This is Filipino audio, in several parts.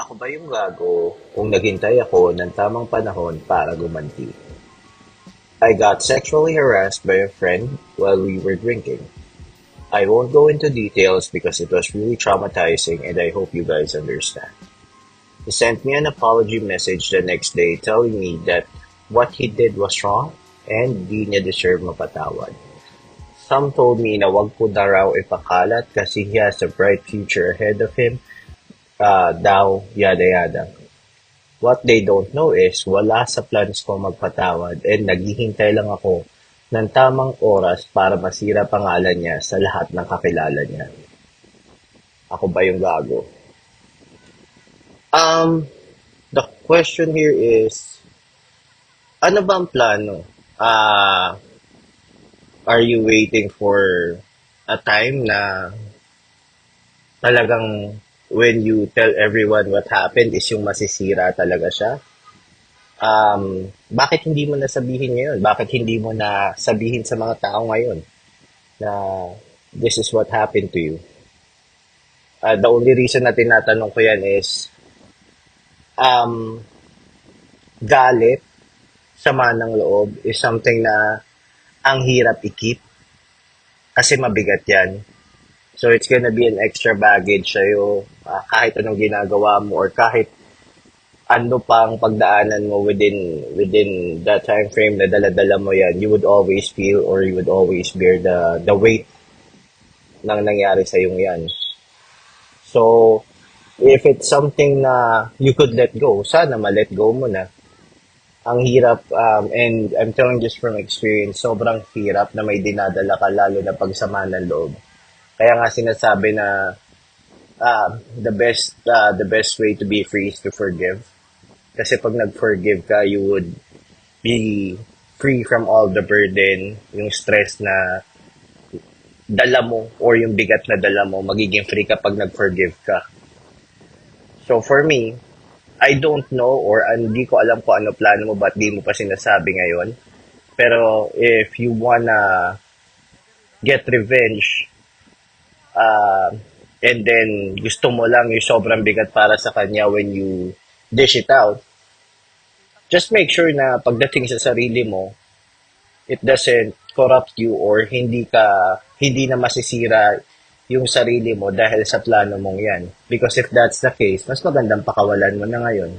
Ako ba yung gago kung naghintay ako ng tamang panahon para gumanti? I got sexually harassed by a friend while we were drinking. I won't go into details because it was really traumatizing and I hope you guys understand. He sent me an apology message the next day telling me that what he did was wrong and di niya deserve mapatawad. Some told me na wag ko na raw ipakalat kasi he has a bright future ahead of him, daw, yada yada. What they don't know is wala sa plans ko magpatawad and naghihintay lang ako ng tamang oras para masira pangalan niya sa lahat ng kakilala niya. Ako ba yung gago? Um, the question here is, ano ba ang plano? Ah, are you waiting for a time na talagang when you tell everyone what happened is yung masisira talaga siya? Bakit hindi mo nasabihin ngayon? Bakit hindi mo na sabihin sa mga tao ngayon na this is what happened to you? The only reason na tinatanong ko yan is um, galit, sama ng loob is something na ang hirap i-keep kasi mabigat yan. So it's gonna be an extra baggage sa'yo kahit anong ginagawa mo or kahit ano pang pagdaanan mo within that time frame na dala-dala mo yan, you would always feel or you would always bear the weight ng nangyari sa yung yan. So, if it's something na you could let go, sana ma-let go mo na. Ang hirap, and I'm telling just from experience, sobrang hirap na may dinadala ka lalo na pagsama ng loob. Kaya nga sinasabi na the best way to be free is to forgive. Kasi pag nag-forgive ka, you would be free from all the burden, yung stress na dala mo or yung bigat na dala mo, magiging free ka pag nag-forgive ka. So for me, I don't know or hindi ko alam kung ano plano mo ba't di mo pa sinasabi ngayon. Pero if you wanna get revenge, uh, and then gusto mo lang yung sobrang bigat para sa kanya when you dish it out, just make sure na pagdating sa sarili mo, it doesn't corrupt you or hindi na masisira yung sarili mo dahil sa plano mong yan. Because if that's the case, mas magandang pakawalan mo na ngayon.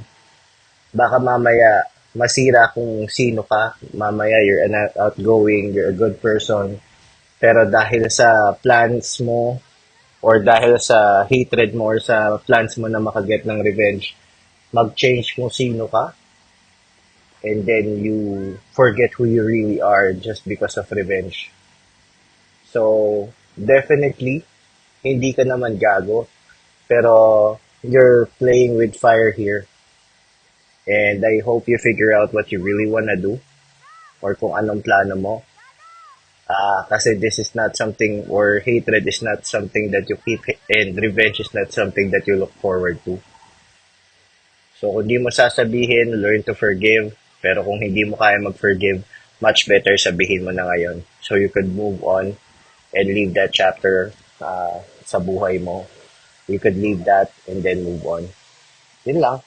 Baka mamaya masira kung sino ka, mamaya you're an outgoing, you're a good person, pero dahil sa plans mo or dahil sa hatred mo or sa plans mo na makaget ng revenge, mag-change kung sino ka and then you forget who you really are just because of revenge. So, definitely, hindi ka naman gago, pero you're playing with fire here. And I hope you figure out what you really wanna do or kung anong plano mo. Kasi this is not something, or hatred is not something that you keep, and revenge is not something that you look forward to. So, kung di mo sasabihin, learn to forgive. Pero kung hindi mo kaya mag-forgive, much better sabihin mo na ngayon. So, you could move on and leave that chapter sa buhay mo. You could leave that and then move on. Yun lang.